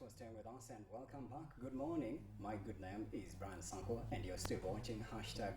for staying with us and welcome back. Good morning. My good name is Brian Sanko and you're still watching hashtag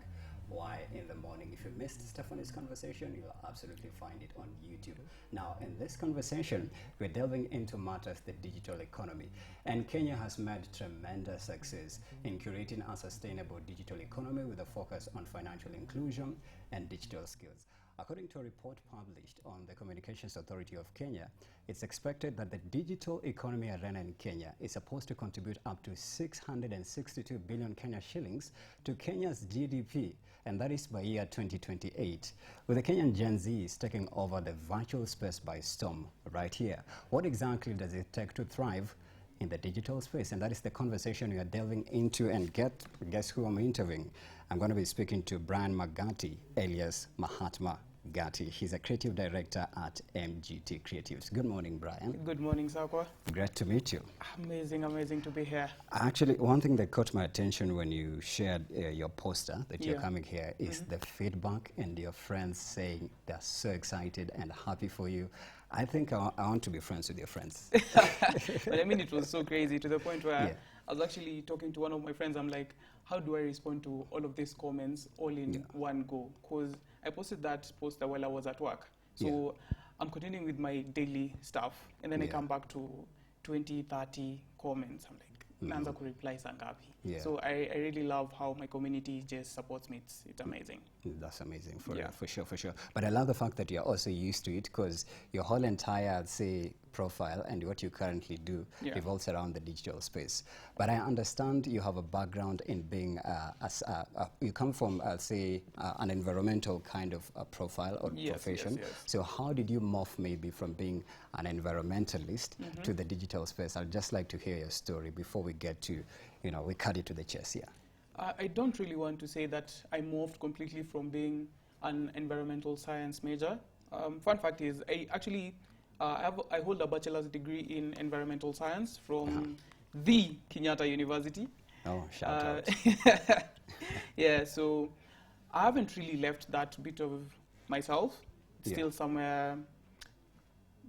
Y in the morning. If you missed Stephanie's conversation, you'll absolutely find it on YouTube. Now, in this conversation, we're delving into matters the digital economy. And Kenya has made tremendous success in curating a sustainable digital economy with a focus on financial inclusion and digital skills. According to a report published on the Communications Authority of Kenya, it's expected that the digital economy arena in Kenya is supposed to contribute up to 662 billion Kenya shillings to Kenya's GDP, and that is by year 2028. With the Kenyan Gen Zs taking over the virtual space by storm right here, what exactly does it take to thrive in the digital space? And that is the conversation we are delving into. And guess who I'm interviewing? I'm going to be speaking to Brian Magati, alias Mahatma Gati. He's a creative director at MGT Creatives. Good morning, Brian. Good morning, Sakwa. Great to meet you. Amazing to be here. Actually, one thing that caught my attention when you shared your poster that you're coming here is the feedback and your friends saying they're so excited and happy for you. I think I want to be friends with your friends. But I mean, it was so crazy to the point where I was actually talking to one of my friends. I'm like, how do I respond to all of these comments all in one go? Because I posted that poster while I was at work. So I'm continuing with my daily stuff. And then I come back to 20, 30 comments. I'm like, naanza ku reply sangapi. So I really love how my community just supports me. It's amazing. That's amazing, for sure. But I love the fact that you're also used to it, because your whole entire, say, profile and what you currently do revolves around the digital space. But I understand you have a background in being, you come from, say, an environmental kind of profile or profession. So how did you morph maybe from being an environmentalist to the digital space? I'd just like to hear your story before we get to, we cut it to the chase here. I don't really want to say that I morphed completely from being an environmental science major. Fun fact is, I actually I hold a bachelor's degree in environmental science from the Kenyatta University. Oh, shout out. Yeah, so I haven't really left that bit of myself. It's still somewhere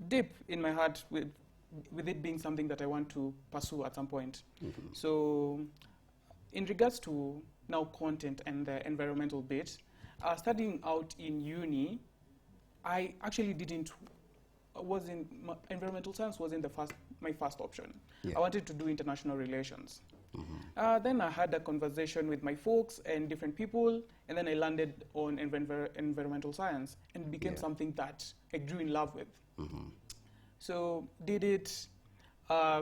deep in my heart with it being something that I want to pursue at some point. So in regards to now content and the environmental bit, studying out in uni, I actually environmental science wasn't my first option. I wanted to do international relations. Then I had a conversation with my folks and different people, and then I landed on environmental science, and it became something that I grew in love with. So did it,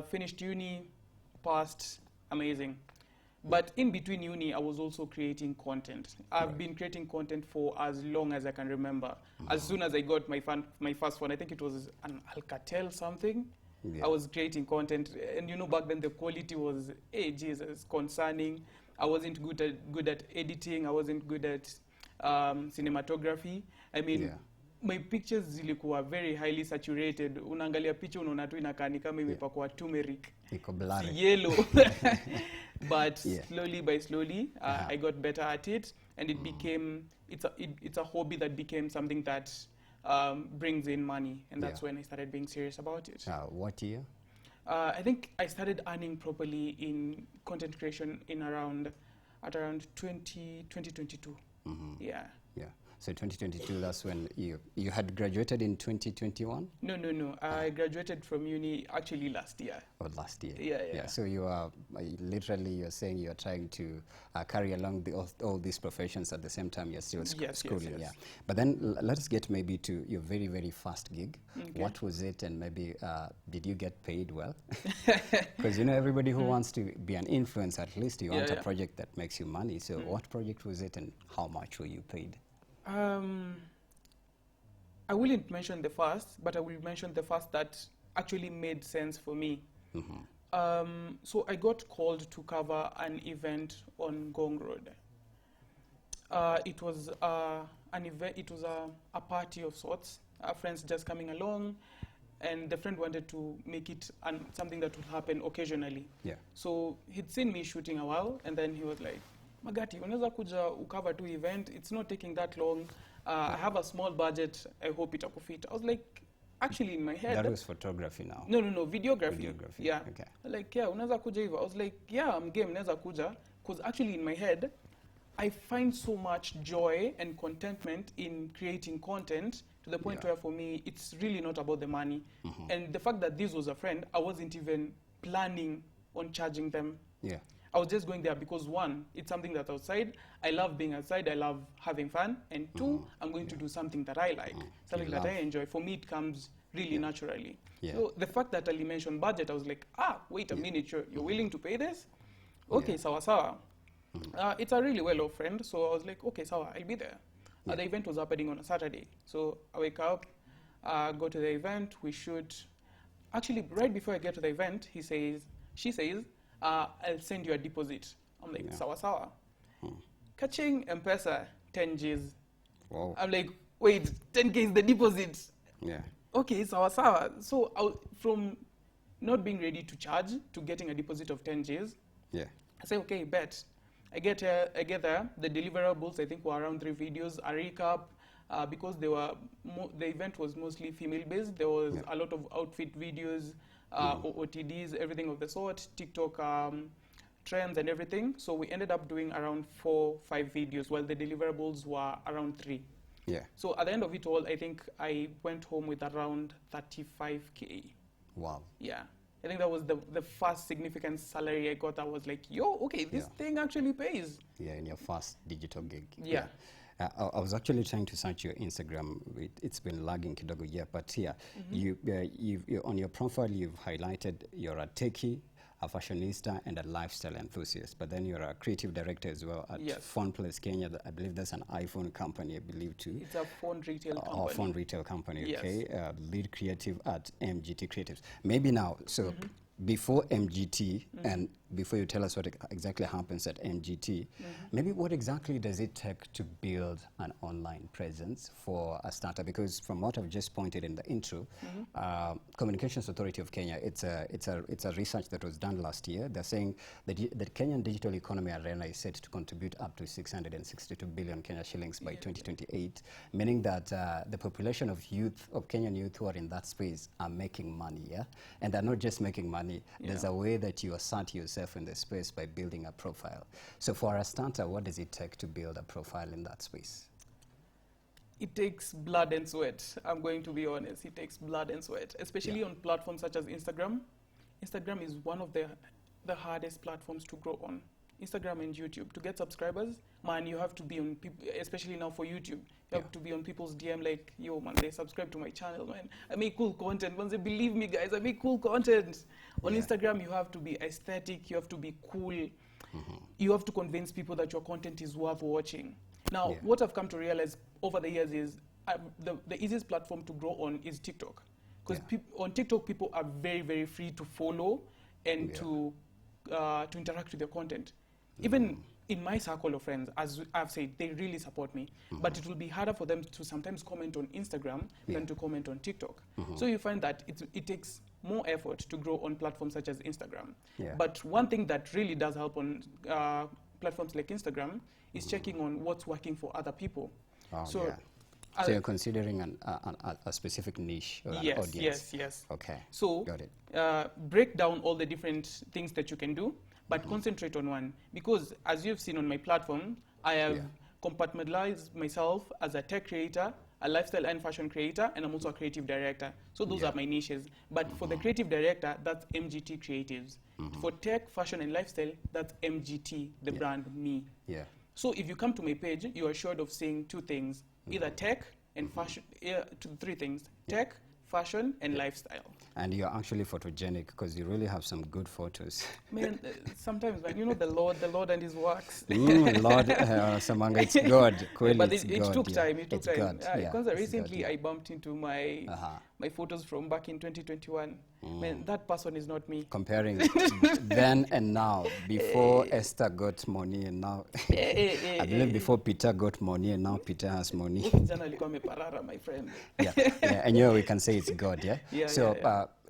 finished uni, passed, amazing. But in between uni, I was also creating content. I've been creating content for as long as I can remember. As soon as I got my first one, I think it was an Alcatel something, I was creating content. And back then the quality was, Jesus, concerning. I wasn't good at editing. I wasn't good at cinematography. I mean, my pictures zilikuwa very highly saturated. Unaangalia picha unaona tu inakaa ni kama imepakwa turmeric. Yellow. But slowly by slowly, I got better at it, and it became, it's a hobby that became something that brings in money, and that's when I started being serious about it. What year? I think I started earning properly in content creation at around 2022. Yeah. So 2022, that's when you had graduated in 2021? No. I graduated from uni actually last year. Oh, last year. Yeah. So you are literally, you're saying you're trying to carry along all these professions at the same time you're still schooling. Yes. But then let's get maybe to your very, very first gig. What was it, and maybe did you get paid well? Because everybody who wants to be an influencer, at least you want a project that makes you money. So what project was it, and how much were you paid? I wouldn't mention the first, but I will mention the first that actually made sense for me. So I got called to cover an event on Gong Road. It was an event. It was a party of sorts. Our friends just coming along, and the friend wanted to make it something that would happen occasionally. So he'd seen me shooting a while, and then he was like, Magati, unaweza kuja ucover to event, it's not taking that long. I have a small budget, I hope itakufit. I was like, actually in my head. That was photography now. No, videography. Videography. Yeah. Okay. Like, yeah, unaweza kuja hivyo. I was like, yeah, I'm game, naweza kuja. Because actually in my head, I find so much joy and contentment in creating content to the point where for me, it's really not about the money. And the fact that this was a friend, I wasn't even planning on charging them. Yeah. I was just going there because one, it's something that's outside. I love being outside. I love having fun. And two, I'm going to do something that I like, something that I enjoy. For me, it comes really naturally. Yeah. So the fact that Ali mentioned budget, I was like, wait a minute, you're willing to pay this? Okay, sawa sawa. It's a really well-off friend, so I was like, okay, sawa, I'll be there. The event was happening on a Saturday. So I wake up, go to the event, we shoot. Actually, right before I get to the event, she says, I'll send you a deposit. I'm like, sawa sawa. Catching M-Pesa, 10 Gs. Wow. I'm like, wait, 10K is the deposit. Yeah. Okay, sawa sawa. So from not being ready to charge to getting a deposit of 10 Gs, Yeah. I say, okay, bet. I get there. The deliverables, I think, were around 3 videos, a recap, because the event was mostly female-based. There was a lot of outfit videos, OOTDs, everything of the sort, TikTok trends and everything. So we ended up doing around 4-5 videos, while the deliverables were around 3. Yeah. So at the end of it all, I think I went home with around 35K. Wow. Yeah. I think that was the first significant salary I got. I was like, yo, okay, this thing actually pays. Yeah, in your first digital gig. Yeah. I was actually trying to search your Instagram. It's been lagging kidogo, but here, you on your profile, you've highlighted you're a techie, a fashionista, and a lifestyle enthusiast. But then you're a creative director as well at Phone Place Kenya. I believe that's an iPhone company, I believe, too. It's a phone retail company. Oh, phone retail company, Yes. okay. Lead creative at MGT Creatives. Maybe now, so before MGT, and before you tell us what exactly happens at MGT, maybe what exactly does it take to build an online presence for a startup? Because from what I've just pointed in the intro, Communications Authority of Kenya, it's a research that was done last year. They're saying that the Kenyan digital economy arena is set to contribute up to 662 billion Kenya shillings by 2028, meaning that the population of Kenyan youth who are in that space are making money, and they're not just making money. There's a way that you assert yourself in the space by building a profile. So for a starter, what does it take to build a profile in that space? It takes blood and sweat. I'm going to be honest. It takes blood and sweat, especially on platforms such as Instagram. Instagram is one of the hardest platforms to grow on. Instagram and YouTube. To get subscribers, man, you have to be on people, especially now for YouTube. You have to be on people's DM like, yo, man, they subscribe to my channel, man. I make cool content. Once they believe me, guys, I make cool content. On Instagram, you have to be aesthetic. You have to be cool. You have to convince people that your content is worth watching. Now, what I've come to realize over the years is the easiest platform to grow on is TikTok. Because on TikTok, people are very, very free to follow and to interact with your content. Even in my circle of friends, as I've said, they really support me. But it will be harder for them to sometimes comment on Instagram than to comment on TikTok. So you find that it takes more effort to grow on platforms such as Instagram. But one thing that really does help on platforms like Instagram is checking on what's working for other people. So you're considering a specific niche or an audience? Yes. Okay. So got it. Break down all the different things that you can do, but concentrate on one. Because as you've seen on my platform, I have compartmentalized myself as a tech creator, a lifestyle and fashion creator, and I'm also a creative director. So those are my niches. But for the creative director, that's MGT Creatives. For tech, fashion, and lifestyle, that's MGT, the brand, me. So if you come to my page, you are assured of seeing 2 things, either tech and fashion, 3 things, tech, fashion, and lifestyle. And you're actually photogenic because you really have some good photos. Man, sometimes, man, you know the Lord and his works. Lord, Samanga, it's God. But it God, took time. It took time. God, Because recently I bumped into my photos from back in 2021. Man, that person is not me. Comparing then and now, before Esther got money and now, I believe before Peter got money and now Peter has money. My friend. And we can say it's God,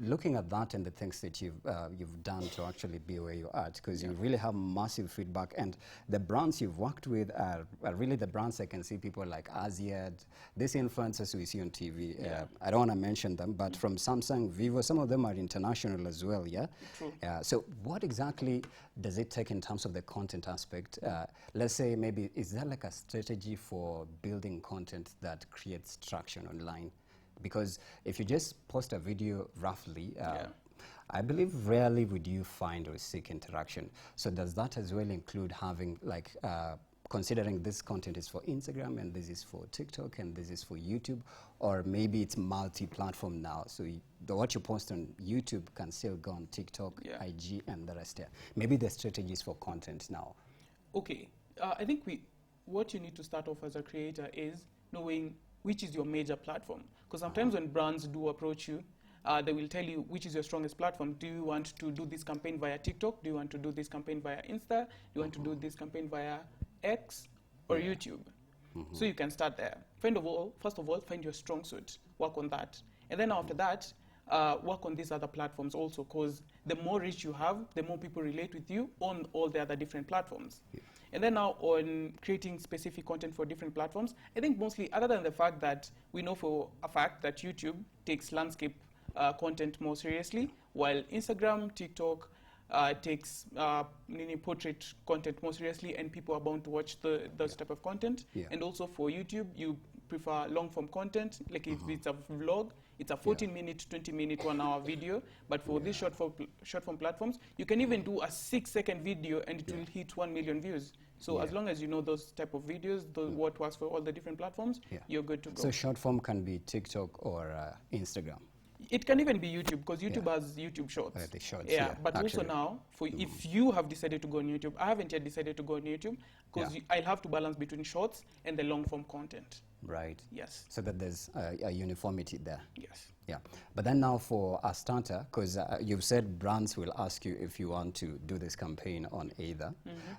looking at that and the things that you've done to actually be where you are, because you really have massive feedback, and the brands you've worked with are really the brands I can see people like Aziad, these influencers we see on TV. I don't want to mention mention them, but from Samsung, Vivo, some of them are international as well, yeah? True. So what exactly does it take in terms of the content aspect? Let's say maybe, is there like a strategy for building content that creates traction online? Because if you just post a video roughly, I believe rarely would you find or seek interaction. So does that as well include having like, considering this content is for Instagram and this is for TikTok and this is for YouTube, or maybe it's multi-platform now, so what you post on YouTube can still go on TikTok, IG and the rest there. Maybe the strategies for content now. Okay, I think what you need to start off as a creator is knowing which is your major platform, because sometimes when brands do approach you, they will tell you which is your strongest platform. Do you want to do this campaign via TikTok? Do you want to do this campaign via Insta? Do you want to do this campaign via X or YouTube? So you can start there. First of all, find your strong suit, work on that. And then after that, work on these other platforms also, because the more reach you have, the more people relate with you on all the other different platforms. And then now on creating specific content for different platforms, I think mostly, other than the fact that we know for a fact that YouTube takes landscape content more seriously, while Instagram, TikTok takes portrait content more seriously, and people are bound to watch those type of content. And also for YouTube, you prefer long form content, like if it's a vlog, it's a 14-minute, 20-minute, 1-hour video. But for these short form platforms, you can even do a 6-second video and it will hit 1 million views. So as long as you know those type of videos, what works for all the different platforms, you're good to go. So short form can be TikTok or Instagram? It can even be YouTube, because YouTube has YouTube Shorts. The shorts, but actually, also now, if you have decided to go on YouTube, I haven't yet decided to go on YouTube, because I'll have to balance between shorts and the long form content. Right. Yes. So that there's a uniformity there. Yes. Yeah. But then now for a starter, because you've said brands will ask you if you want to do this campaign on either.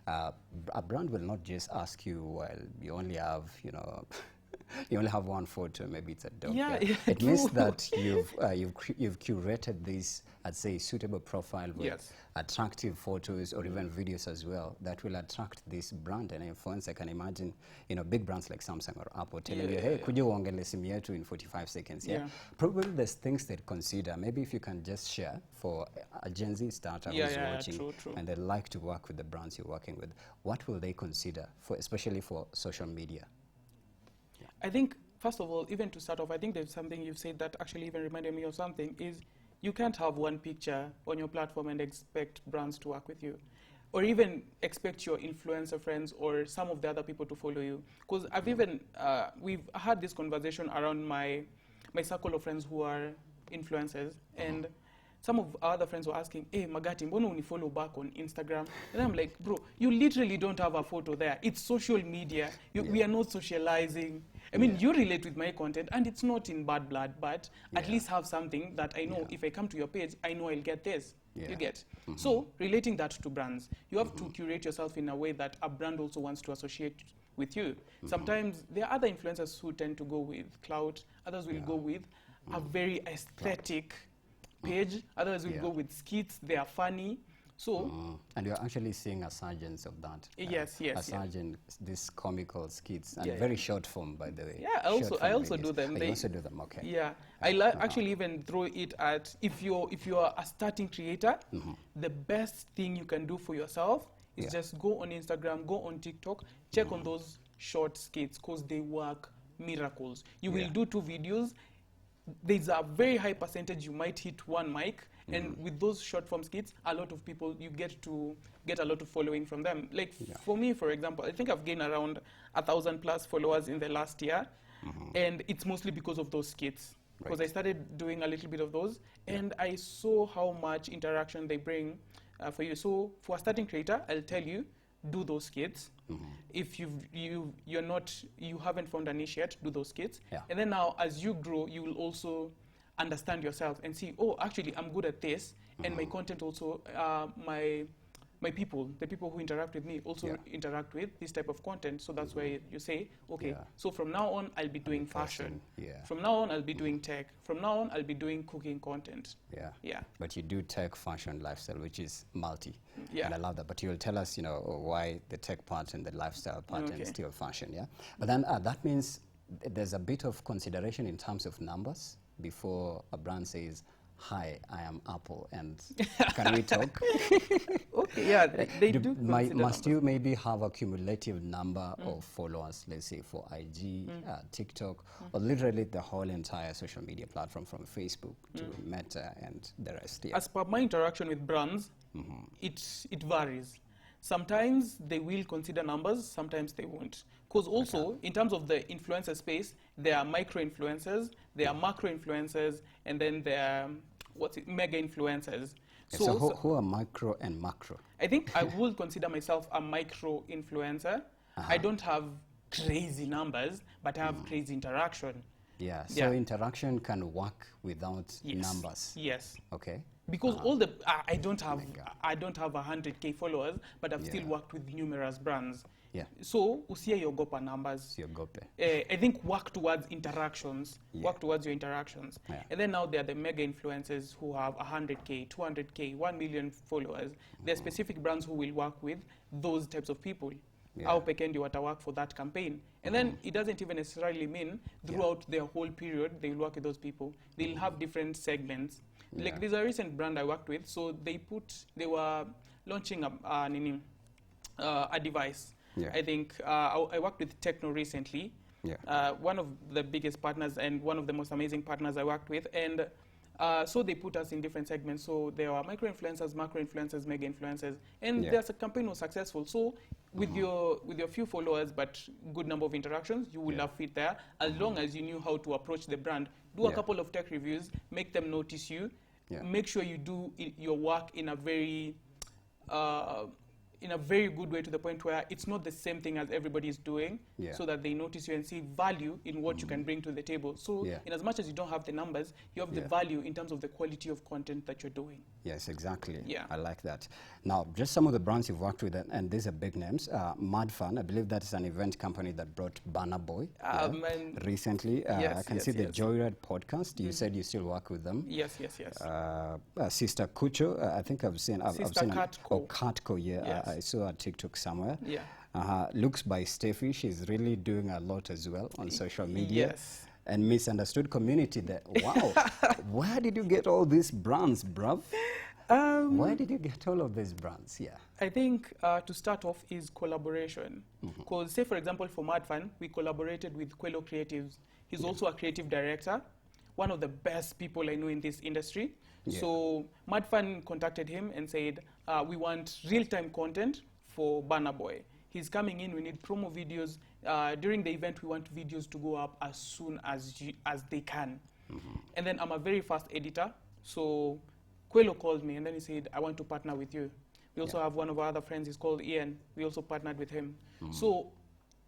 A brand will not just ask you, well, you only have, you only have one photo, maybe it's a dog. It means that you've curated this, I'd say, suitable profile with attractive photos or even videos as well that will attract this brand and influence. I can imagine, big brands like Samsung or Apple telling you, hey, could you uongele simu yetu in 45 seconds? Probably there's things they'd consider. Maybe if you can just share for a Gen Z starter who's watching true. and they'd like to work with the brands you're working with, what will they consider, especially for social media? I think, first of all, even to start off, I think there's something you've said that actually even reminded me of something, is you can't have one picture on your platform and expect brands to work with you, or even expect your influencer friends or some of the other people to follow you. Because I've even, we've had this conversation around my circle of friends who are influencers, and some of our other friends were asking, hey, Magati, mbona unifollow back on Instagram? And I'm like, bro, you literally don't have a photo there. It's social media. We are not socializing. I mean, you relate with my content, and it's not in bad blood, but at least have something that I know if I come to your page, I know I'll get this. You get? So relating that to brands, you have to curate yourself in a way that a brand also wants to associate with you. Sometimes there are other influencers who tend to go with clout. Others will go with a very aesthetic page. Others will go with skits. They are funny. So, and you're actually seeing a surgeon of that. Yes. A surgeon, these comical skits, and very short form, by the way. Yeah, I also do them. You also do them, okay. Yeah, I actually even throw it at, if you're a starting creator, the best thing you can do for yourself is just go on Instagram, go on TikTok, check on those short skits, because they work miracles. You will do 2 videos. There's a very high percentage you might hit 1 mic, and with those short form skits, a lot of people, you get to get a lot of following from them. Like for me, for example, I think I've gained around 1,000+ followers in the last year, and it's mostly because of those skits. Because I started doing a little bit of those, and I saw how much interaction they bring for you. So for a starting creator, I'll tell you, do those skits. If you haven't found a niche yet, do those skits. And then now, as you grow, you will also understand yourself and see, oh, actually, I'm good at this, and my content also, the people who interact with me also interact with this type of content. So that's why you say, okay, so from now on, I'll be doing fashion. From now on, I'll be doing tech. From now on, I'll be doing cooking content. But you do tech, fashion, lifestyle, which is multi. And I love that. But you'll tell us, why the tech part and the lifestyle part and still fashion, But then that means there's a bit of consideration in terms of numbers. before a brand says, "Hi, I am Apple, and can we talk?" Okay, yeah, they do consider Must numbers. you maybe have a cumulative number of followers, let's say for IG, TikTok, or literally the whole entire social media platform from Facebook to Meta and the rest? Yeah. As per my interaction with brands, it varies. Sometimes they will consider numbers, sometimes they won't. Because also, in terms of the influencer space, there are micro influencers, there are macro influencers, and then there are mega influencers. So who are micro and macro? I think I would consider myself a micro influencer. I don't have crazy numbers, but I have crazy interaction. Yeah, so interaction can work without numbers. Yes. Okay. Because I don't have 100K followers, but I've still worked with numerous brands. Yeah. So usiyogopa numbers. I think work towards interactions. Work towards your interactions. Yeah. And then now there are the mega influencers who have 100K, 200K, 1 million followers. There are specific brands who will work with those types of people. Au pekee ndio work for that campaign. And then it doesn't even necessarily mean throughout their whole period they will work with those people. They'll have different segments. Like there's a recent brand I worked with, so they were launching a device. I think I worked with Techno recently. One of the biggest partners and one of the most amazing partners I worked with, and so they put us in different segments. So there were micro influencers, macro influencers, mega influencers, and their campaign was successful. So with your few followers but good number of interactions, you will have fit there, as long as you knew how to approach the brand. Do a couple of tech reviews, make them notice you. Make sure you do your work in a very good way, to the point where it's not the same thing as everybody is doing, so that they notice you and see value in what you can bring to the table. So in as much as you don't have the numbers, you have the value in terms of the quality of content that you're doing. Yes, exactly. Yeah. I like that. Now, just some of the brands you've worked with, and these are big names. Madfun, I believe that's an event company that brought Banner Boy recently. I can see the Joyride podcast. You said you still work with them. Yes. Sister Kucho, I think I've seen Katko. Katko, I saw a TikTok somewhere. Looks by Steffi, she's really doing a lot as well on social media. Yes. And Misunderstood Community there. Wow. Where did you get all these brands, bruv? Where did you get all of these brands? Yeah. I think to start off is collaboration. Because say, for example, for Madfun, we collaborated with Quello Creatives. He's also a creative director, one of the best people I know in this industry. So Madfun contacted him and said, we want real-time content for Banner Boy. He's coming in, we need promo videos. During the event, we want videos to go up as soon as they can. And then I'm a very fast editor, so Quello called me and then he said, I want to partner with you. We also have one of our other friends, he's called Ian. We also partnered with him. So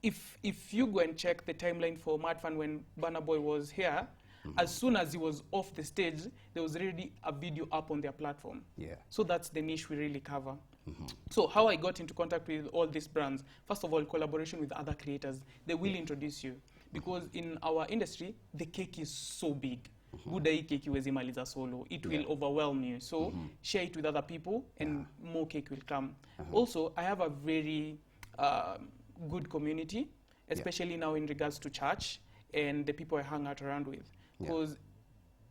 if you go and check the timeline for Madfun when Banner Boy was here, as soon as he was off the stage, there was already a video up on their platform. So that's the niche we really cover. So how I got into contact with all these brands, first of all, collaboration with other creators. They will introduce you. Because in our industry, the cake is so big. Buda hii cake huwezi maliza solo. It will overwhelm you. So share it with other people and more cake will come. Also, I have a very good community, especially now in regards to church and the people I hang out around with. Because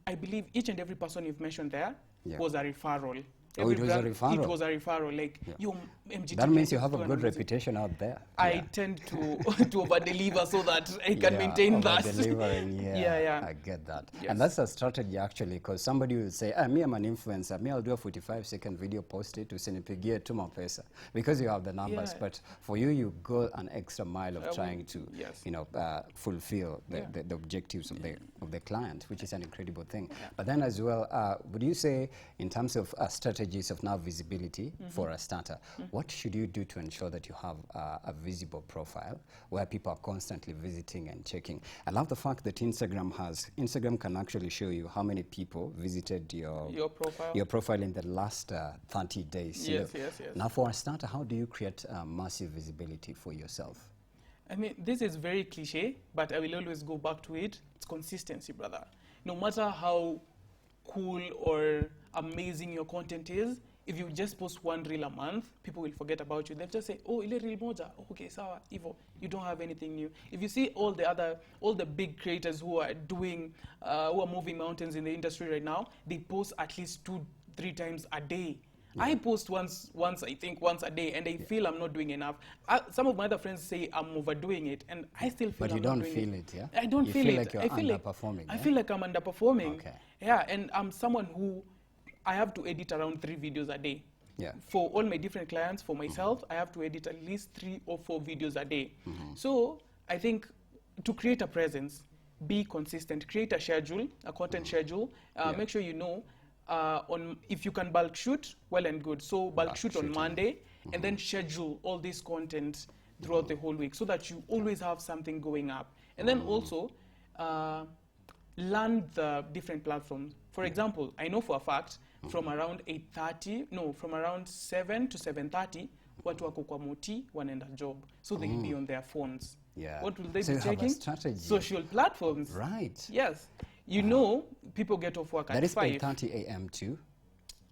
I believe each and every person you've mentioned there was a referral. It was a referral? It was a referral. Like, yo, MGT. That means you have a good reputation out there. I tend to over-deliver so that I can maintain that. Delivering, I get that. And that's a strategy, actually, because somebody will say, me, I'm an influencer. Me, I'll do a 45-second video, post it, usinipigie tuma pesa. Because you have the numbers. But for you, you go an extra mile of trying to, fulfill the objectives of the client, which is an incredible thing. But then as well, would you say, in terms of strategies of now visibility for a starter, what should you do to ensure that you have a visible profile where people are constantly visiting and checking? I love the fact that Instagram can actually show you how many people visited your profile in the last 30 days. Yes. Now for a starter, how do you create massive visibility for yourself? I mean, this is very cliche, but I will always go back to it. It's consistency, brother. No matter how cool or amazing your content is, if you just post one reel a month, people will forget about you. They'll just say, oh, ile reel moja, okay, sawa, Ivo, you don't have anything new. If you see all the big creators who are doing, who are moving mountains in the industry right now, they post at least 2-3 times a day. Yeah. I post once a day, and I feel I'm not doing enough. Some of my other friends say I'm overdoing it, and I still feel I'm not doing it. But you don't feel it, yeah? I don't feel it. Like you're underperforming. I feel like I'm underperforming. Okay. Yeah, and I'm someone who, I have to edit around 3 videos a day. Yeah. For all my different clients, for myself, I have to edit at least 3 or 4 videos a day. So I think to create a presence, be consistent, create a schedule, a content schedule, make sure you know if you can bulk shoot, well and good. So bulk shoot on Monday, and then schedule all this content throughout the whole week so that you always have something going up. And then also learn the different platforms. For example, I know for a fact from around 7 to 7:30, watu wako kwa moti wanaenda job. So they will be on their phones. Yeah. What will they be checking? Social platforms. Right. Yes. You know, people get off work at 5. That is 8:30 a.m. too?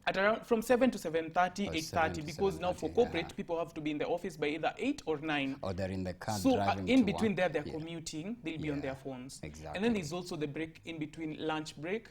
At around from 7 to 7:30, 8:30, because now for corporate, people have to be in the office by either 8 or 9. Or they're in the car so driving in between there, they're commuting, they'll be on their phones. Exactly. And then there's also the break in between lunch break.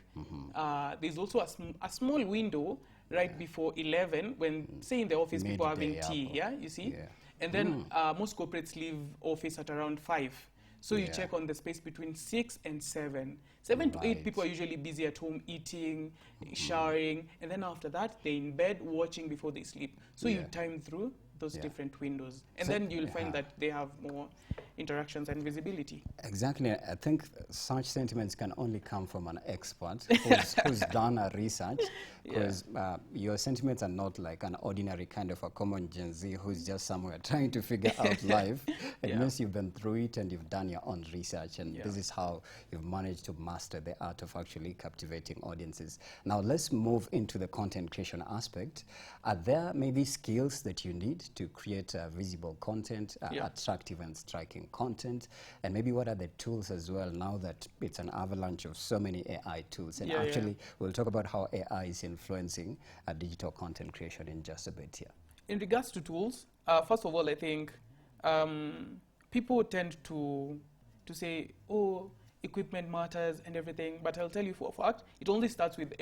There's also a small window right before 11 when, say in the office, people are having tea, you see? Yeah. And then most corporates leave office at around 5. So you check on the space between 6 and 7. 7 to 8, people are usually busy at home, eating, showering, and then after that, they're in bed watching before they sleep. So you time through those different windows. And then you'll find that they have more interactions and visibility. Exactly. I think such sentiments can only come from an expert who's done a research, because your sentiments are not like an ordinary kind of a common Gen Z who's just somewhere trying to figure out life. It means you've been through it and you've done your own research, and this is how you've managed to master the art of actually captivating audiences. Now let's move into the content creation aspect. Are there maybe skills that you need to create visible content, attractive and striking content, and maybe what are the tools as well now that it's an avalanche of so many AI tools? And we'll talk about how AI is influencing digital content creation in just a bit here. In regards to tools, first of all, I think people tend to say, oh, equipment matters and everything, but I'll tell you for a fact, it only starts with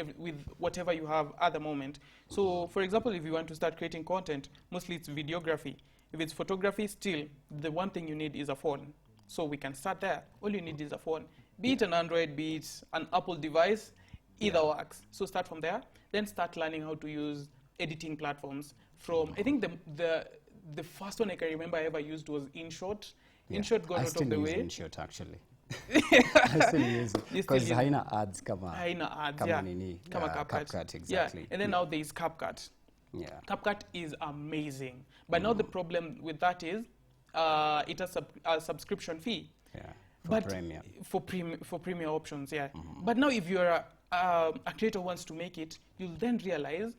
whatever you have at the moment. So, for example, if you want to start creating content, mostly it's videography. If it's photography, still, the one thing you need is a phone. So we can start there. All you need is a phone. Be it an Android, be it an Apple device, either works. So start from there. Then start learning how to use editing platforms. From, I think the first one I can remember I ever used was InShot. InShot got out of the way. I still use InShot, actually. I still use it because haina ads kama nini, kama CapCut, exactly. Yeah. And then now there is CapCut. Yeah. CapCut is amazing. But now the problem with that is it has a subscription fee. Yeah. For premium options, But now if you're a creator who wants to make it, you'll then realize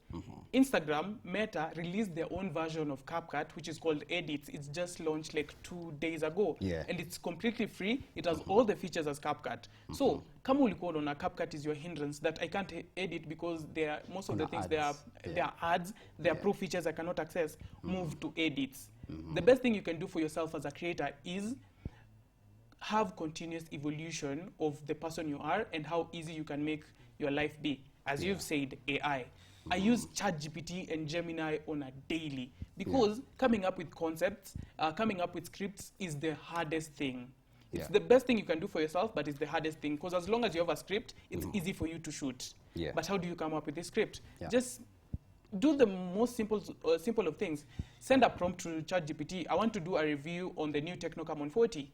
Instagram, Meta, released their own version of CapCut, which is called Edits. It's just launched like 2 days ago. Yeah. And it's completely free. It has all the features as CapCut. So, kama ulikuwa unaona CapCut is your hindrance that I can't edit because most of the things, they are ads, they are pro features I cannot access, move to Edits. The best thing you can do for yourself as a creator is have continuous evolution of the person you are and how easy you can make your life be. As you've said, AI. I use ChatGPT and Gemini on a daily because coming up with concepts, coming up with scripts is the hardest thing. It's the best thing you can do for yourself, but it's the hardest thing because as long as you have a script, it's easy for you to shoot. But how do you come up with this script? Just do the most simple of things. Send a prompt to ChatGPT. I want to do a review on the new Technocam 40.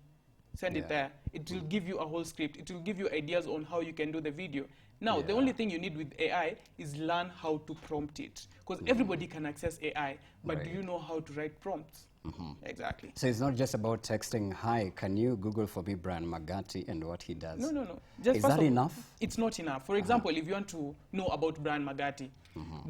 Send it there. It will give you a whole script. It will give you ideas on how you can do the video. Now, the only thing you need with AI is learn how to prompt it. Because everybody can access AI, but do you know how to write prompts? Exactly. So it's not just about texting, hi, can you Google for me Brian Magati and what he does? No. Is that enough? It's not enough. For example, if you want to know about Brian Magati,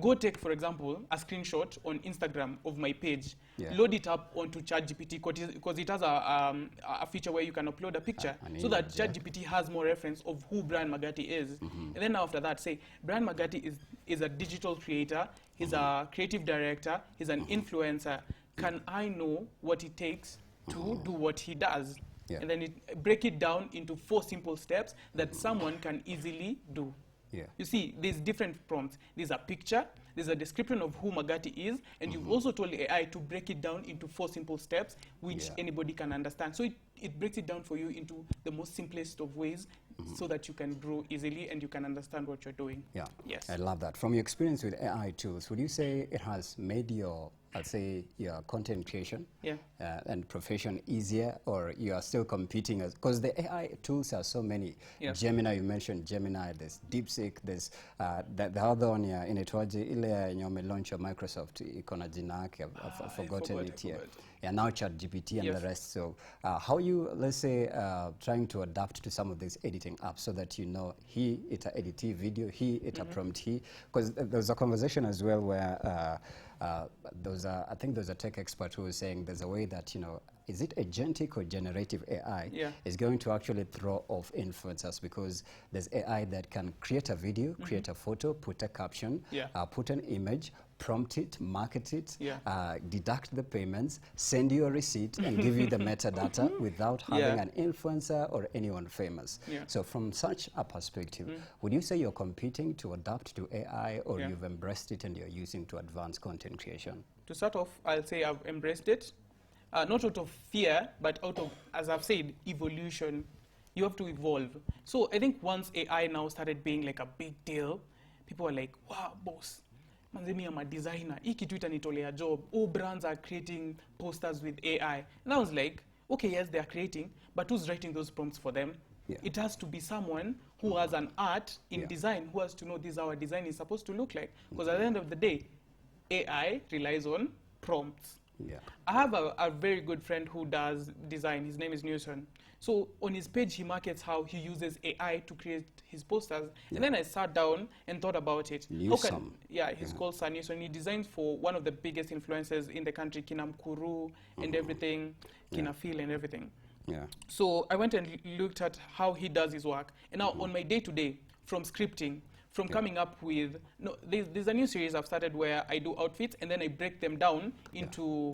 go take, for example, a screenshot on Instagram of my page, load it up onto ChatGPT because it has a feature where you can upload a picture. picture, so that ChatGPT has more reference of who Brian Magati is. And then after that, say, Brian Magati is a digital creator, he's a creative director, he's an influencer. Can I know what it takes to do what he does? Yeah. And then break it down into 4 simple steps that someone can easily do. Yeah. You see, there's different prompts. There's a picture, there's a description of who Magati is, and you've also told AI to break it down into 4 simple steps, which anybody can understand. So it breaks it down for you into the most simplest of ways, so that you can grow easily and you can understand what you're doing. Yeah. Yes. I love that. From your experience with AI tools, would you say it has made your, I'd say, your content creation and profession easier, or you are still competing? Because the AI tools are so many. Gemini, you mentioned Gemini, there's DeepSeek, there's the other one inaitwaje ile yenye wamelaunch Microsoft iko na jina yake, I've forgotten it here. Yeah, now ChatGPT and the rest. So how you, let's say, trying to adapt to some of these editing apps so that you know it's a edit video, it's a prompt, because there's a conversation as well where I think there's a tech expert who was saying there's a way that, is it agentic or generative AI is going to actually throw off influencers, because there's AI that can create a video, create a photo, put a caption, put an image, prompt it, market it, deduct the payments, send you a receipt, and give you the metadata without having an influencer or anyone famous. So from such a perspective, would you say you're competing to adapt to AI, or you've embraced it and you're using to advance content creation? To start off, I'll say I've embraced it. Not out of fear, but out of, as I've said, evolution. You have to evolve. So I think once AI now started being like a big deal, people were like, wow, boss, manzemi, I'm a designer. Iki Twitter nitolea job. All brands are creating posters with AI. And I was like, okay, yes, they are creating, but who's writing those prompts for them? It has to be someone who has an art in design, who has to know this is how a design is supposed to look like. Because at the end of the day, AI relies on prompts. I have a very good friend who does design. His name is Newson. So on his page, he markets how he uses AI to create his posters. And then I sat down and thought about it. Newsom. He's called Sir Newson. He designs for one of the biggest influencers in the country, Kina Mkuru and everything, Kina Phil and everything. So I went and looked at how he does his work. And now on my day-to-day, from scripting, from coming up with, there's a new series I've started where I do outfits and then I break them down into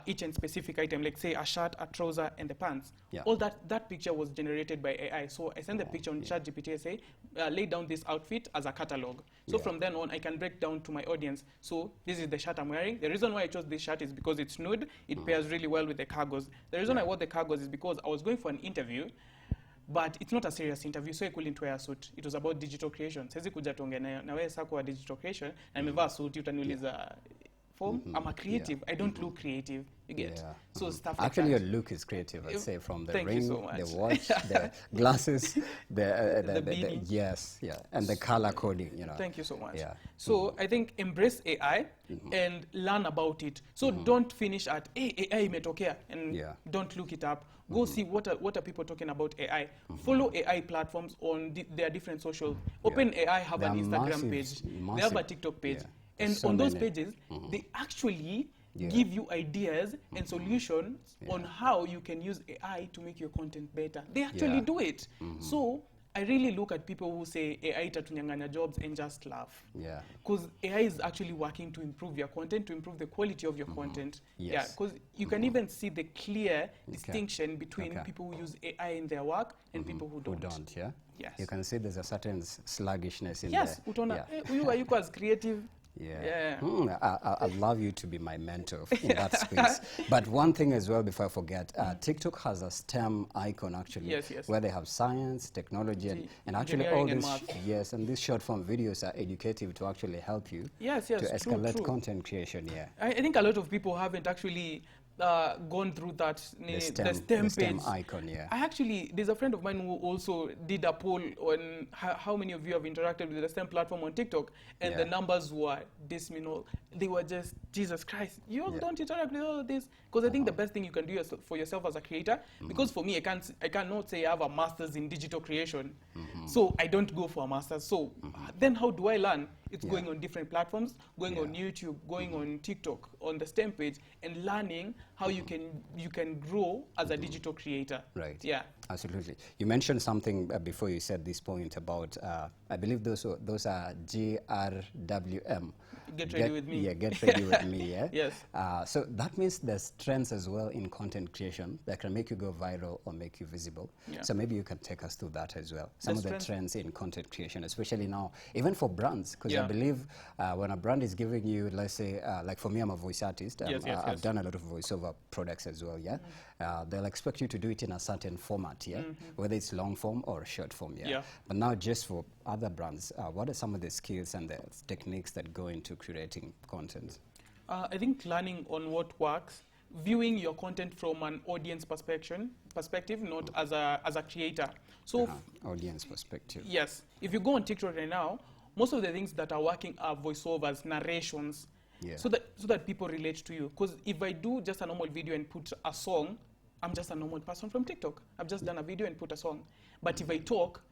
each and specific item, like say a shirt, a trouser, and the pants. All that picture was generated by AI. So I send the picture on ChatGPT, I say, lay down this outfit as a catalog. So from then on, I can break down to my audience. So this is the shirt I'm wearing. The reason why I chose this shirt is because it's nude. It pairs really well with the cargos. The reason I wore the cargos is because I was going for an interview, but it's not a serious interview, so I couldn't wear a suit. It was about digital creation. Sezi kuja tuongea na wewe sako wa digital creation, na nimevaa suit, utaniuliza form. I'm a creative. I don't look creative. You get? So stuff like actually, that. your look is creative, I'd say, from the Thank ring, you so much. the watch, the glasses, the beanie. and the color coding, Thank you so much. So I think embrace AI and learn about it. So don't finish at, hey, AI imetokea, and don't look it up. Go see what are people talking about AI. Follow AI platforms on their different social. OpenAI have an Instagram page. They have a TikTok page. And So on those many. pages, they actually give you ideas and solutions on how you can use AI to make your content better. They actually do it. So I really look at people who say AI itatunyanganya jobs and just laugh. Because AI is actually working to improve your content, to improve the quality of your content. Because you can even see the clear distinction between people who use AI in their work and people who don't. Yes. You can see there's a certain sluggishness in there. Yes, utona, you as creative. I'd love you to be my mentor in that space. But one thing as well, before I forget, TikTok has a STEM icon actually, where they have science, technology, and actually all this. And these short form videos are educative to actually help you to escalate content creation. I think a lot of people haven't actually gone through that, the STEM page. Icon, there's a friend of mine who also did a poll on how many of you have interacted with the STEM platform on TikTok, and the numbers were dismal. They were just, Jesus Christ, you all don't interact with all of this. Because I think the best thing you can do for yourself as a creator, because for me, I cannot say I have a master's in digital creation, so I don't go for a master's. So then how do I learn? It's going on different platforms, going on YouTube, going on TikTok, on the STEM page, and learning how you can grow as a digital creator. Right. Yeah. Absolutely. You mentioned something before you said this point about, I believe those are GRWM. Get ready with me. Yeah, get ready with me. Yeah. Yes. So that means there's trends as well in content creation that can make you go viral or make you visible. Yeah. So maybe you can take us through that as well. Some There's of the trends in content creation, especially now, even for brands, because I believe when a brand is giving you, let's say, like for me, I'm a voice artist. I've done a lot of voiceover products as well. Yeah. They'll expect you to do it in a certain format. Yeah. Whether it's long form or short form. Yeah. But now, just for other brands, what are some of the skills and the techniques that go into creating content? I think learning on what works, viewing your content from an audience perspective, not as a creator. So audience perspective. Yes. If you go on TikTok right now, most of the things that are working are voiceovers, narrations, so that people relate to you. Because if I do just a normal video and put a song, I'm just a normal person from TikTok. I've just done a video and put a song. But if I talk,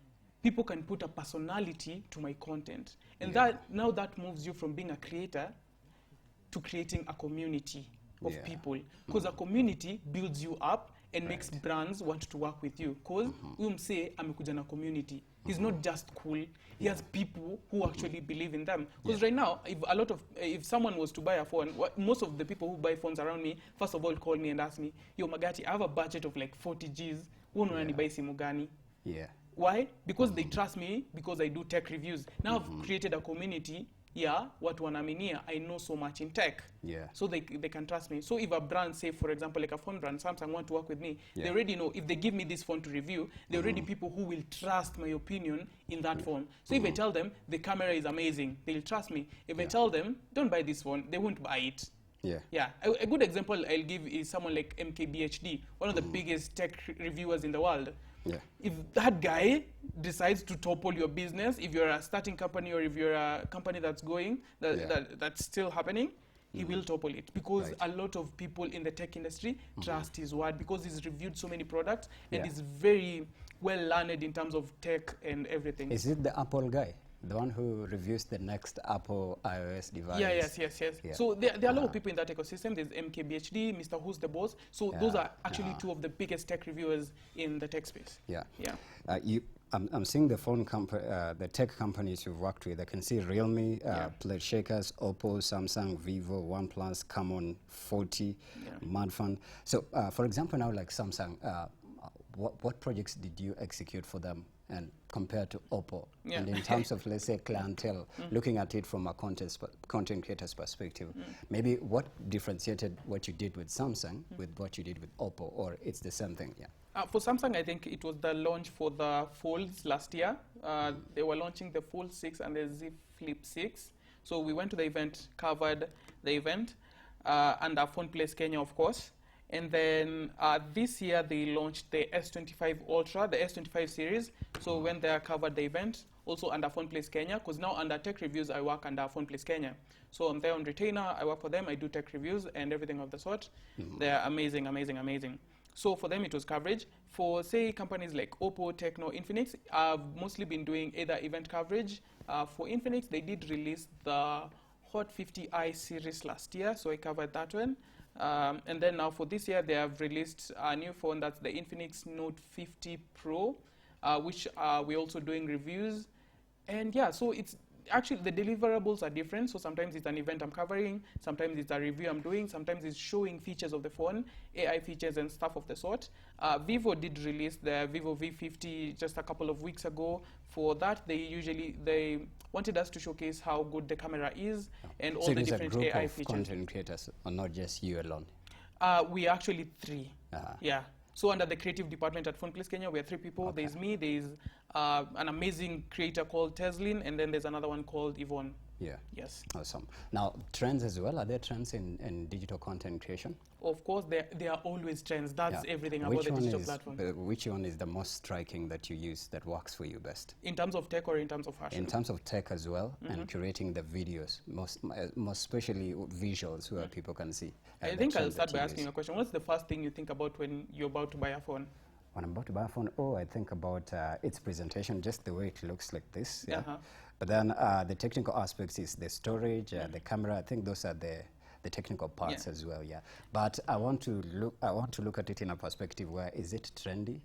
people can put a personality to my content. And that moves you from being a creator to creating a community of people. Because a community builds you up and makes brands want to work with you. Because say amekuja na community. He's not just cool. He has people who actually believe in them. Because right now, if someone was to buy a phone, most of the people who buy phones around me, first of all, call me and ask me, "Yo, Magati, I have a budget of like 40 Gs. Who wanna buy simu gani?" Yeah. Why? Because they trust me because I do tech reviews. Now I've created a community. Watu wanaaminia, I know so much in tech. So they can trust me. So if a brand, say for example like a phone brand, Samsung want to work with me, they already know if they give me this phone to review, they're already people who will trust my opinion in that phone. So if I tell them the camera is amazing, they'll trust me. If I tell them don't buy this phone, they won't buy it. A good example I'll give is someone like MKBHD, one of the biggest tech reviewers in the world. If that guy decides to topple your business, if you're a starting company or if you're a company that's going, that's still happening, he will topple it. Because a lot of people in the tech industry trust his word because he's reviewed so many products and he's very well learned in terms of tech and everything. Is it the Apple guy? The one who reviews the next Apple iOS device? Yes. So there are a lot of people in that ecosystem. There's MKBHD, Mr. Who's the Boss. So those are actually two of the biggest tech reviewers in the tech space. I'm seeing the the tech companies you've worked with. I can see Realme, Plate Shakers, Oppo, Samsung, Vivo, OnePlus, Camon, 40, Madfun. So, for example, now like Samsung, what projects did you execute for them? And compared to Oppo, and in terms of, let's say, clientele, looking at it from a content creator's perspective, maybe what differentiated what you did with Samsung with what you did with Oppo, or it's the same thing? For Samsung, I think it was the launch for the Folds last year. They were launching the Fold 6 and the Z Flip 6. So we went to the event, covered the event, and our Phone Place Kenya, of course. And then this year they launched the S25 Ultra, the S25 series. So when they covered the event, also under Phone Place Kenya, because now under tech reviews I work under Phone Place Kenya. So I'm there on retainer, I work for them, I do tech reviews and everything of the sort. They're amazing. So for them it was coverage. For say companies like Oppo, Tecno, Infinix, I've mostly been doing either event coverage. For Infinix, they did release the Hot 50i series last year, so I covered that one. And then now for this year, they have released a new phone, that's the Infinix Note 50 Pro, which we're also doing reviews. And so it's actually, the deliverables are different. So sometimes it's an event I'm covering, sometimes it's a review I'm doing, sometimes it's showing features of the phone, AI features and stuff of the sort. Vivo did release the Vivo V50 just a couple of weeks ago. For that, they wanted us to showcase how good the camera is and all the different AI features. Content creators, or not just you alone? We are actually 3. So under the creative department at Phone Place Kenya, we are 3 people. There's me, there's an amazing creator called Teslin, and then there's another one called Yvonne. Yes. Awesome. Now, trends as well. Are there trends in digital content creation? Of course, there are always trends. That's everything about the digital platform. Which one is the most striking that you use that works for you best? In terms of tech or in terms of fashion? In terms of tech as well, and curating the videos, most especially visuals where people can see. I think I'll start by asking a question. What's the first thing you think about when you're about to buy a phone? When I'm about to buy a phone, I think about its presentation, just the way it looks like this. But then the technical aspects is the storage, the camera. I think those are the technical parts as well. Yeah, but I want to look at it in a perspective where is it trendy?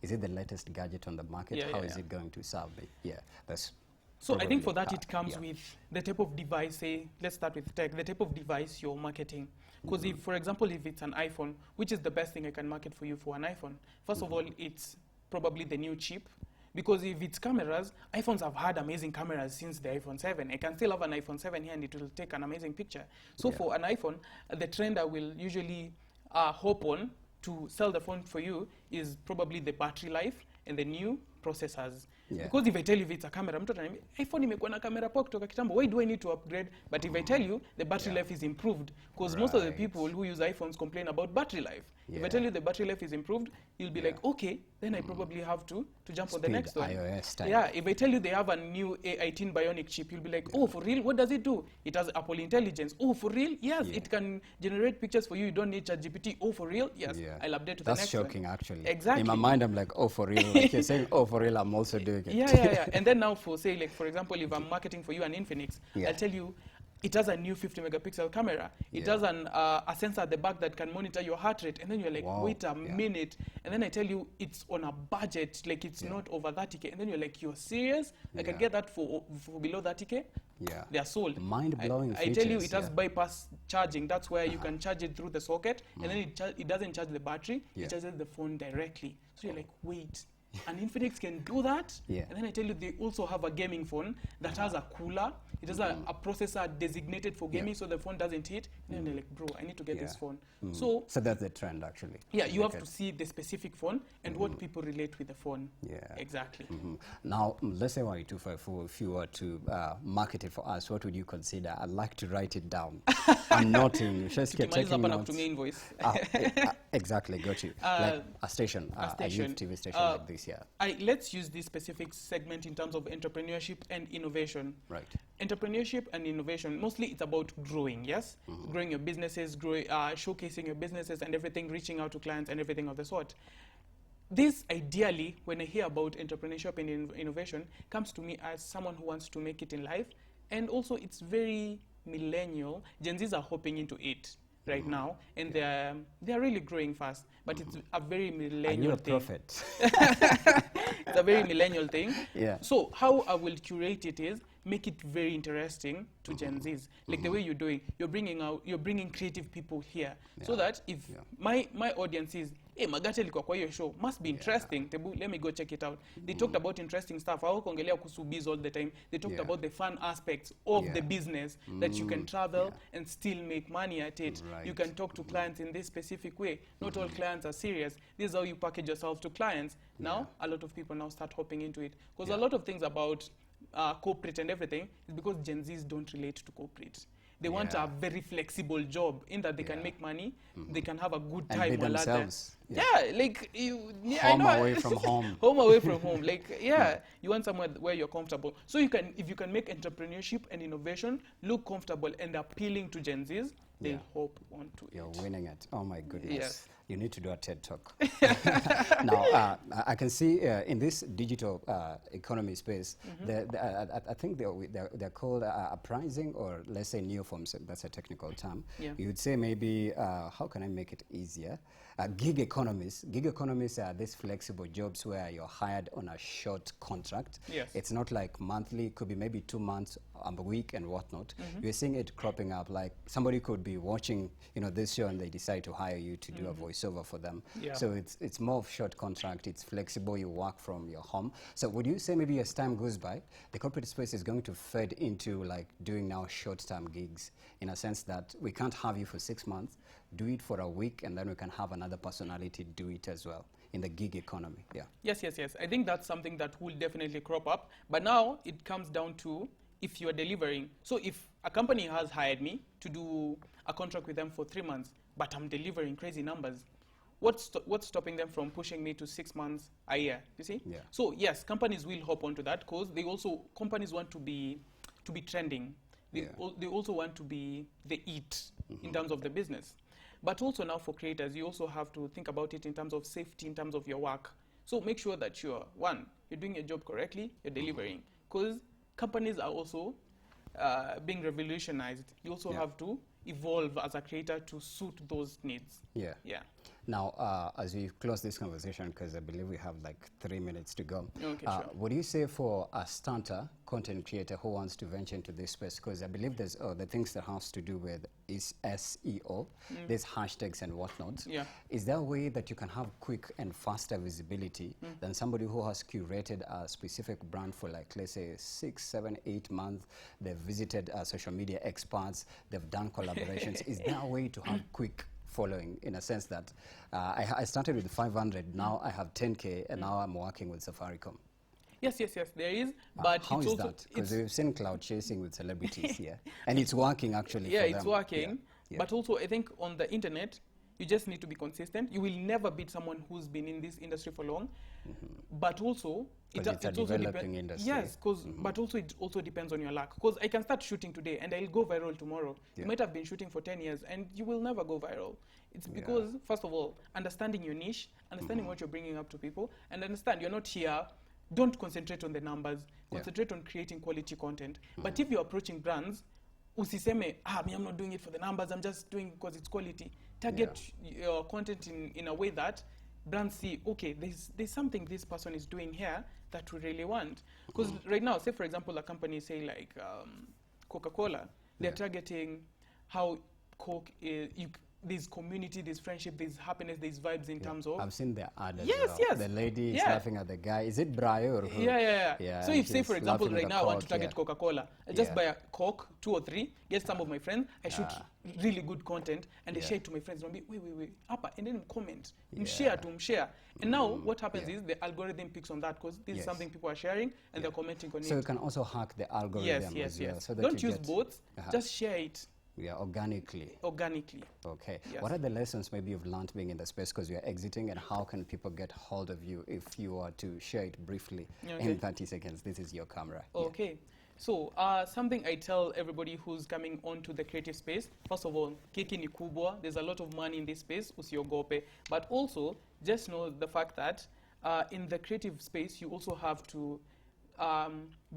Is it the latest gadget on the market? How is it going to serve me? Yeah, that's. So I think for that it comes with the type of device. Say, let's start with tech. The type of device you're marketing. Because if, for example, if it's an iPhone, which is the best thing I can market for you for an iPhone? First of all, it's probably the new chip. Because if it's cameras, iPhones have had amazing cameras since the iPhone 7. I can still have an iPhone 7 here and it will take an amazing picture. So for an iPhone, the trend I will usually hope on to sell the phone for you is probably the battery life and the new processors. Because if I tell you if it's a camera, mtu ataniambia iPhone imekuwa na camera poa kutoka kitambo, why do I need to upgrade? But if I tell you the battery life is improved, because most of the people who use iPhones complain about battery life. If I tell you the battery life is improved, you'll be like, okay, then I probably have to jump on the next one. If I tell you they have a new A18 Bionic chip, you'll be like, oh, for real? What does it do? It has Apple Intelligence. Oh, for real? Yes, it can generate pictures for you. You don't need ChatGPT. Oh, for real? Yes, I'll update to the next one. That's shocking, actually. Exactly. In my mind, I'm like, oh, for real? Like you're saying, oh, for real, I'm also doing it. Yeah. And then now for, say, like, for example, if I'm marketing for you an Infinix, I'll tell you, it has a new 50 megapixel camera. It has a sensor at the back that can monitor your heart rate. And then you're like, wait a minute. And then I tell you it's on a budget, like it's not over 30K. And then you're like, you're serious? I can get that for below 30K? Yeah. They are sold. Mind-blowing I tell you it has bypass charging. That's where you can charge it through the socket. And then it doesn't charge the battery. It charges the phone directly. So you're like, wait. And Infinix can do that. And then I tell you they also have a gaming phone that has a cooler. It has a processor designated for gaming so the phone doesn't hit. And then they're like, bro, I need to get this phone. So that's the trend, actually. Yeah, you have to see the specific phone and what people relate with the phone. Exactly. Now, let's say Y254, if you were to market it for us, what would you consider? I'd like to write it down. I'm noting. Just taking notes. Invoice. Exactly, got you. Like a station, a youth TV station like this, let's use this specific segment in terms of entrepreneurship and innovation. Right. Entrepreneurship and innovation, mostly it's about growing, yes? Growing your businesses, showcasing your businesses and everything, reaching out to clients and everything of the sort. This, ideally, when I hear about entrepreneurship and innovation, comes to me as someone who wants to make it in life. And also, it's very millennial. Gen Zs are hopping into it right now, and they're really growing fast. But it's a very millennial thing. Prophet. It's a very millennial thing. So how I will curate it is make it very interesting to Gen Zs. Like the way you're doing, you're bringing creative people here, so that if my audience is, hey, Magati alikuwa kwa hiyo show, must be interesting. Let me go check it out. They talked about interesting stuff. Hawakuongelea kuhusu biz all the time. They talked about the fun aspects of the business, that you can travel and still make money at it. You can talk to clients in this specific way. Not all clients are serious. This is how you package yourself to clients. Now, a lot of people now start hopping into it. Because a lot of things about corporate and everything is because Gen Zs don't relate to corporate. They want a very flexible job in that they can make money, they can have a good time while at themselves. Like home away from home. Home away from home. Like you want somewhere where you're comfortable. So if you can make entrepreneurship and innovation look comfortable and appealing to Gen Zs, they'll hop onto it. You're winning it. Oh my goodness. You need to do a TED Talk. Now, I can see in this digital economy space, I think they're called pricing, or let's say new forms. That's a technical term. You would say maybe, how can I make it easier? Gig economies. Gig economies are these flexible jobs where you're hired on a short contract. It's not like monthly. It could be maybe 2 months, a week, and whatnot. We're seeing it cropping up. Like somebody could be watching, this show, and they decide to hire you to do a voiceover for them. So it's more of short contract. It's flexible. You work from your home. So would you say maybe as time goes by, the corporate space is going to fade into like doing now short-term gigs, in a sense that we can't have you for 6 months, do it for a week, and then we can have another personality do it as well in the gig economy. Yes. I think that's something that will definitely crop up. But now it comes down to if you are delivering. So if a company has hired me to do a contract with them for 3 months, but I'm delivering crazy numbers, what's stopping them from pushing me to 6 months, a year? You see? So yes, companies will hop onto that because companies want to be trending. They also want to be the it in terms of the business. But also now for creators, you also have to think about it in terms of safety, in terms of your work. So make sure that you're doing your job correctly, you're delivering. Because companies are also being revolutionized. You also have to evolve as a creator to suit those needs. Yeah. Yeah. Now, as we close this conversation, because I believe we have like 3 minutes to go, Okay, sure. what do you say for a stunter content creator who wants to venture into this space? Because I believe there's the things that has to do with is SEO, there's hashtags and whatnot. Yeah. Is there a way that you can have quick and faster visibility than somebody who has curated a specific brand for like, let's say 6, 7, 8 months? They've visited social media experts, they've done collaborations. Is there a way to have quick following, in a sense that I started with 500, now I have 10K, and now I'm working with Safaricom? Yes, there is. But how it's is also, that? Because we've seen cloud chasing with celebrities here, and it's working actually. Yeah, for it's them. working. Yeah. Yeah. But also, I think on the internet, you just need to be consistent. You will never beat someone who's been in this industry for long. But also, it's a developing industry. Yes, but also it also depends on your luck. Because I can start shooting today and I'll go viral tomorrow. Yeah. You might have been shooting for 10 years and you will never go viral. It's because, first of all, understanding your niche, understanding what you're bringing up to people, and understand you're not here. Don't concentrate on the numbers. Concentrate on creating quality content. But if you're approaching brands, usiseme, I'm not doing it for the numbers, I'm just doing it because it's quality. Target your content in a way that brands see, okay, there's something this person is doing here that we really want. Because right now, say for example, a company, say like Coca-Cola, they're targeting how Coke is, there's community, there's friendship, there's happiness, there's vibes in terms of... I've seen the ad as Yes, well. yes. The lady is laughing at the guy. Is it Brayo or who? Yeah. So if, say, for example, right now I want to target Coke, Coca-Cola, I just buy a Coke, 2 or 3, get some of my friends, I shoot really good content, and I share it to my friends. And I'll be, wait, upper, and then comment. Share. And now what happens is the algorithm picks on that because this is something people are sharing and they're commenting on it. So you can also hack the algorithm as well. So that Don't you use bots, just share it. Yeah, organically. Okay. Yes. What are the lessons maybe you've learned being in the space because you're exiting, and how can people get hold of you if you were to share it briefly in 30 seconds? This is your camera. Okay. Yeah. So something I tell everybody who's coming onto the creative space, first of all, kiki ni kubwa. There's a lot of money in this space, usiogope. But also, just know the fact that in the creative space, you also have to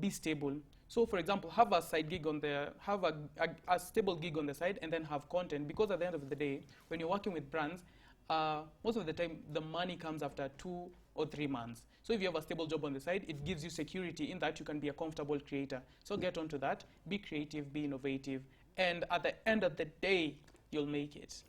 be stable. So, for example, have a side gig on the, have a stable gig on the side, and then have content. Because at the end of the day, when you're working with brands, most of the time the money comes after 2 or 3 months. So if you have a stable job on the side, it gives you security in that you can be a comfortable creator. So get onto that, be creative, be innovative, and at the end of the day, you'll make it.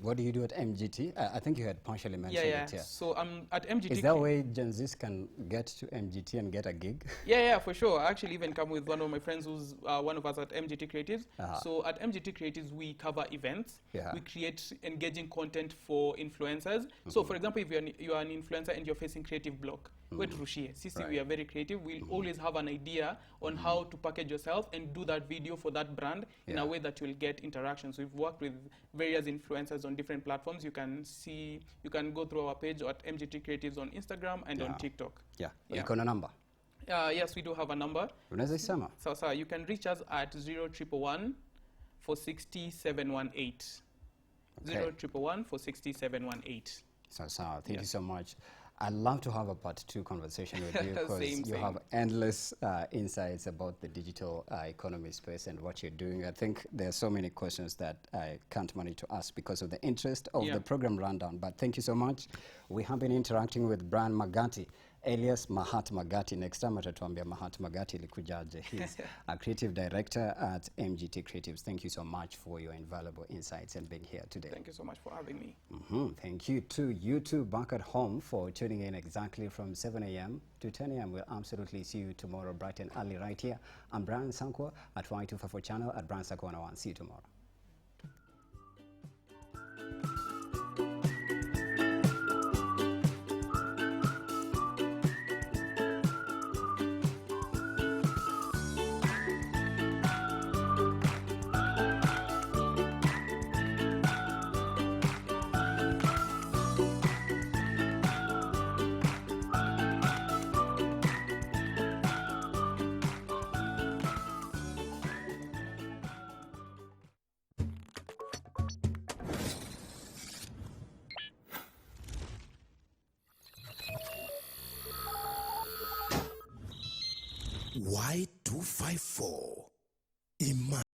What do you do at MGT? I think you had partially mentioned it. Yeah. So at MGT. Is there a way Gen Zs can get to MGT and get a gig? Yeah, for sure. I actually even come with one of my friends who's one of us at MGT Creatives. So at MGT Creatives, we cover events. We create engaging content for influencers. So for example, if you are an influencer and you're facing creative block, we are very creative. We'll always have an idea on how to package yourself and do that video for that brand in a way that you'll get interaction. So we've worked with various influencers on different platforms. You can go through our page at MGT Creatives on Instagram and on TikTok. You got a number? Yes, we do have a number. So you can reach us at 0111 460 718. 0111 460 718. Thank you so much. I'd love to have a part 2 conversation with you because you have endless insights about the digital economy space and what you're doing. I think there are so many questions that I can't manage to ask because of the interest of the program rundown. But thank you so much. We have been interacting with Brian Magati, alias Mahat Magati. Next time atatuambia Mahat Magati likujaje. He's a creative director at MGT Creatives. Thank you so much for your invaluable insights and being here today. Thank you so much for having me. Thank you to you two back at home for tuning in exactly from 7 a.m. to 10 a.m. We'll absolutely see you tomorrow bright and early right here. I'm Brian Sanko at Y254 channel at Brian Sanko 101. See you tomorrow. Y254